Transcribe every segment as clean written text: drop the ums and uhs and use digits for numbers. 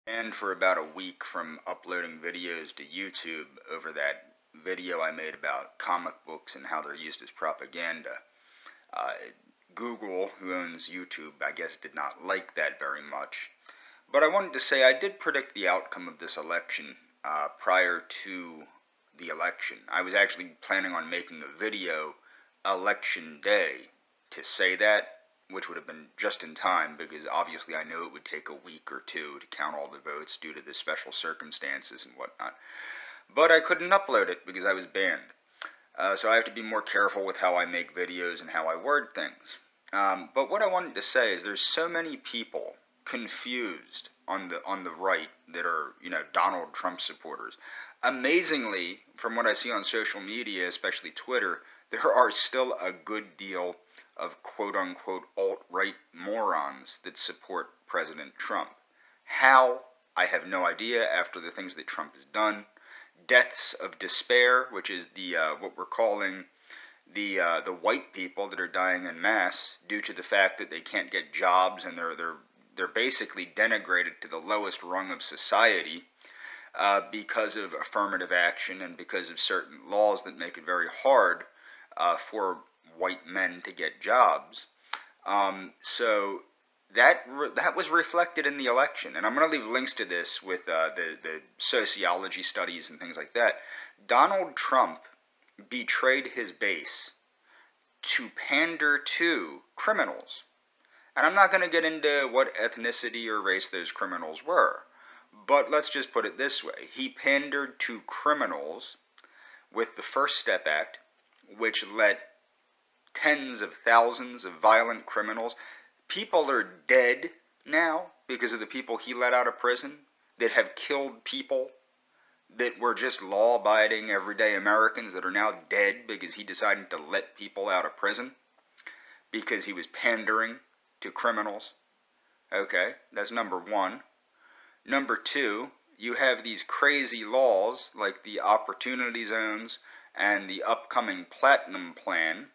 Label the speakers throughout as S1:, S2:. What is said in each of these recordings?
S1: And for about a week from uploading videos to YouTube over that video I made about comic books and how they're used as propaganda. Google, who owns YouTube, I guess did not like that very much. But I wanted to say I did predict the outcome of this election prior to the election. I was actually planning on making a video election day to say that, which would have been just in time, because obviously I knew it would take a week or two to count all the votes due to the special circumstances and whatnot. But I couldn't upload it because I was banned. So I have to be more careful with how I make videos and how I word things. But what I wanted to say is there's so many people confused on the right that are, Donald Trump supporters. Amazingly, from what I see on social media, especially Twitter, there are still a good deal of quote-unquote alt-right morons that support President Trump. How? I have no idea after the things that Trump has done. Deaths of despair, which is the what we're calling the white people that are dying en masse due to the fact that they can't get jobs and they're basically denigrated to the lowest rung of society because of affirmative action and because of certain laws that make it very hard for white men to get jobs. So that was reflected in the election, and I'm going to leave links to this with the sociology studies and things like that. Donald Trump betrayed his base to pander to criminals. And I'm not going to get into what ethnicity or race those criminals were, but let's just put it this way. He pandered to criminals with the First Step Act, which let tens of thousands of violent criminals. People are dead now because of the people he let out of prison that have killed people that were just law-abiding, everyday Americans that are now dead because he decided to let people out of prison because he was pandering to criminals. Okay, that's number one. Number two, you have these crazy laws like the Opportunity Zones and the upcoming Platinum Plan,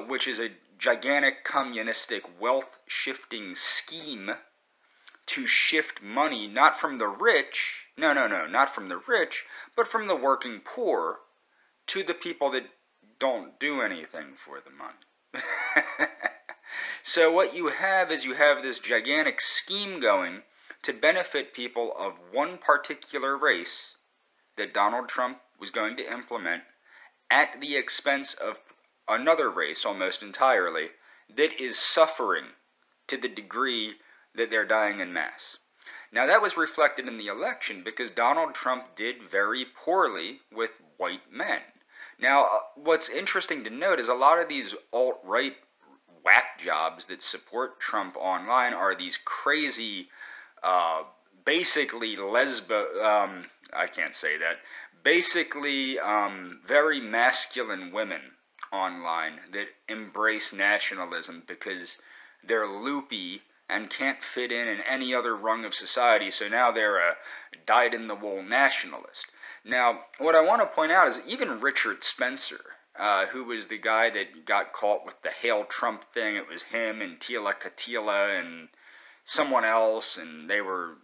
S1: which is a gigantic communistic wealth-shifting scheme to shift money not from the rich, not from the rich, but from the working poor to the people that don't do anything for the money. So what you have is you have this gigantic scheme going to benefit people of one particular race that Donald Trump was going to implement at the expense of another race almost entirely that is suffering to the degree that they're dying en masse. Now that was reflected in the election because Donald Trump did very poorly with white men. Now what's interesting to note is a lot of these alt-right whack jobs that support Trump online are these crazy, basically I can't say that, basically very masculine women online that embrace nationalism because they're loopy and can't fit in any other rung of society, so now they're a dyed-in-the-wool nationalist. Now, what I want to point out is even Richard Spencer, who was the guy that got caught with the Hail Trump thing. It was him and Tila Katila and someone else, and they were,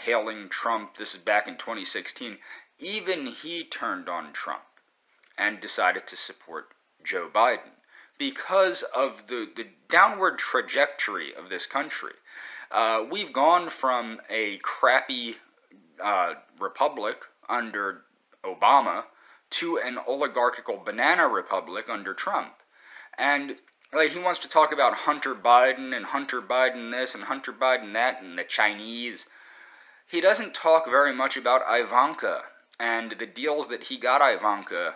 S1: hailing Trump. This is back in 2016. Even he turned on Trump and decided to support Joe Biden because of the downward trajectory of this country. We've gone from a crappy republic under Obama to an oligarchical banana republic under Trump. And he wants to talk about Hunter Biden and Hunter Biden this and Hunter Biden that and the Chinese. He doesn't talk very much about Ivanka and the deals that he got Ivanka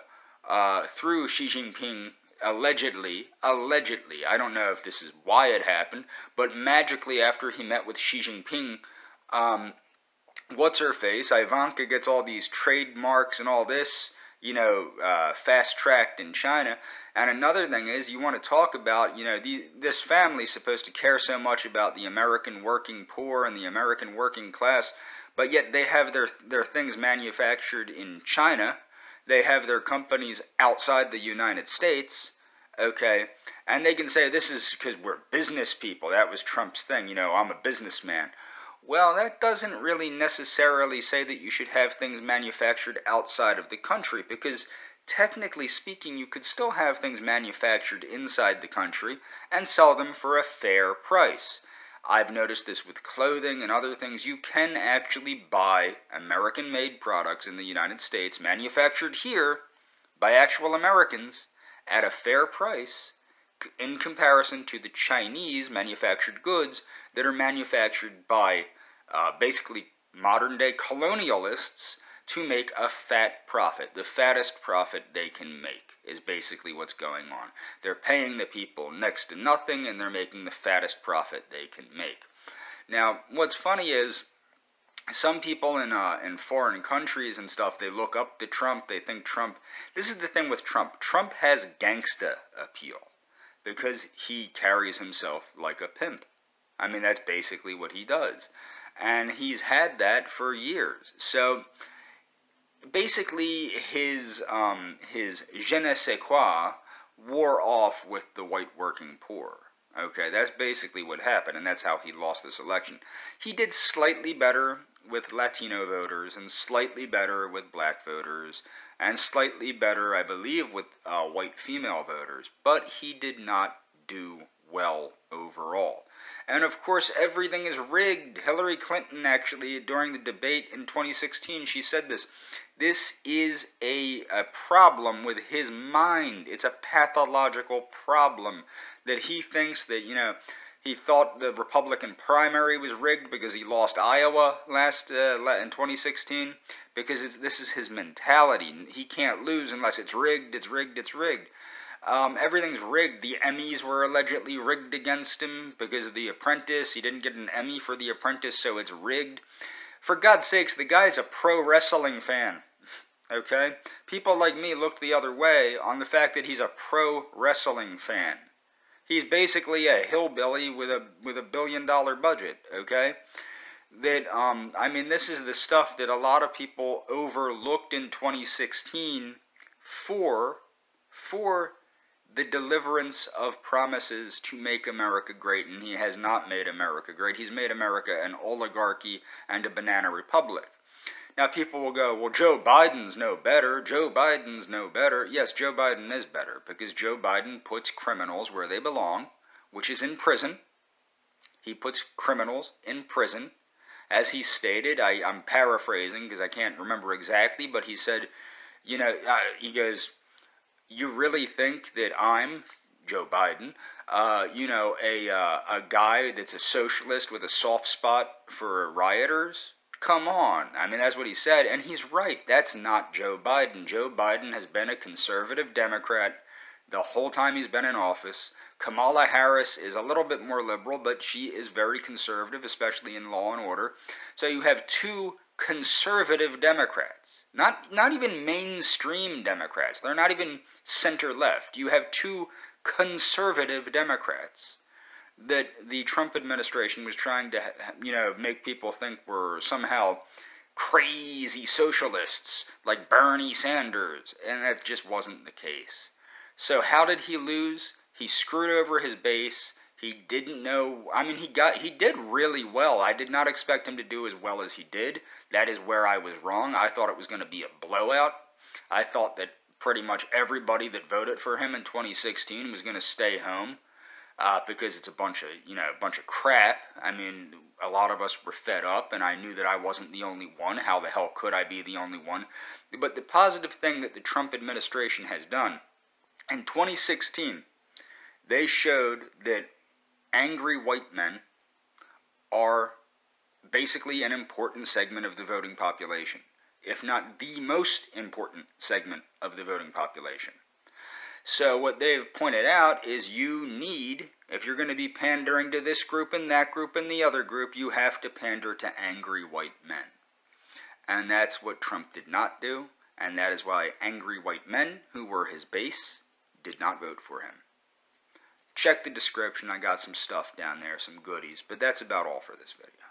S1: through Xi Jinping, allegedly, I don't know if this is why it happened, but magically after he met with Xi Jinping, what's-her-face, Ivanka gets all these trademarks and all this, fast-tracked in China. And another thing is, you want to talk about, this family's supposed to care so much about the American working poor and the American working class, but yet they have their things manufactured in China. They have their companies outside the United States, okay? And they can say this is because we're business people. That was Trump's thing, I'm a businessman. Well, that doesn't really necessarily say that you should have things manufactured outside of the country, because technically speaking, you could still have things manufactured inside the country and sell them for a fair price. I've noticed this with clothing and other things. You can actually buy American-made products in the United States, manufactured here by actual Americans, at a fair price in comparison to the Chinese manufactured goods that are manufactured by basically modern-day colonialists to make a fat profit. The fattest profit they can make is basically what's going on. They're paying the people next to nothing, and they're making the fattest profit they can make. Now, what's funny is some people in foreign countries and stuff, they look up to Trump, they think Trump... This is the thing with Trump. Trump has gangsta appeal because he carries himself like a pimp. I mean, that's basically what he does. And he's had that for years. So basically his je ne sais quoi wore off with the white working poor. Okay, that's basically what happened, and that's how he lost this election. He did slightly better with Latino voters, and slightly better with black voters, and slightly better, I believe, with white female voters, but he did not do well overall. And of course, everything is rigged. Hillary Clinton, actually, during the debate in 2016, she said this. This is a problem with his mind. It's a pathological problem that he thinks that, you know, he thought the Republican primary was rigged because he lost Iowa in 2016, because this is his mentality. He can't lose unless it's rigged, it's rigged, it's rigged. Everything's rigged. The Emmys were allegedly rigged against him because of The Apprentice. He didn't get an Emmy for The Apprentice, so it's rigged. For God's sakes, the guy's a pro wrestling fan. Okay? People like me looked the other way on the fact that he's a pro wrestling fan. He's basically a hillbilly with a $1 billion budget, okay? That, I mean, this is the stuff that a lot of people overlooked in 2016 for the deliverance of promises to make America great, and he has not made America great. He's made America an oligarchy and a banana republic. Now, people will go, well, Joe Biden's no better. Joe Biden's no better. Yes, Joe Biden is better, because Joe Biden puts criminals where they belong, which is in prison. He puts criminals in prison. As he stated, I'm paraphrasing because I can't remember exactly, but he said, you know, he goes, you really think that I'm, Joe Biden, you know, a guy that's a socialist with a soft spot for rioters? Come on. I mean, that's what he said, and he's right. That's not Joe Biden. Joe Biden has been a conservative Democrat the whole time he's been in office. Kamala Harris is a little bit more liberal, but she is very conservative, especially in law and order. So you have two conservative Democrats. Not even mainstream Democrats. They're not even center-left. You have two conservative Democrats that the Trump administration was trying to, you know, make people think were somehow crazy socialists like Bernie Sanders, and that just wasn't the case. So how did he lose? He screwed over his base. He didn't know, I mean, he did really well. I did not expect him to do as well as he did. That is where I was wrong. I thought it was going to be a blowout. I thought that pretty much everybody that voted for him in 2016 was going to stay home. Because it's a bunch of crap. I mean, a lot of us were fed up, and I knew that I wasn't the only one. How the hell could I be the only one? But the positive thing that the Trump administration has done, in 2016, they showed that angry white men are basically an important segment of the voting population, if not the most important segment of the voting population. So what they've pointed out is you need, if you're going to be pandering to this group and that group and the other group, you have to pander to angry white men. And that's what Trump did not do, and that is why angry white men, who were his base, did not vote for him. Check the description, I got some stuff down there, some goodies, but that's about all for this video.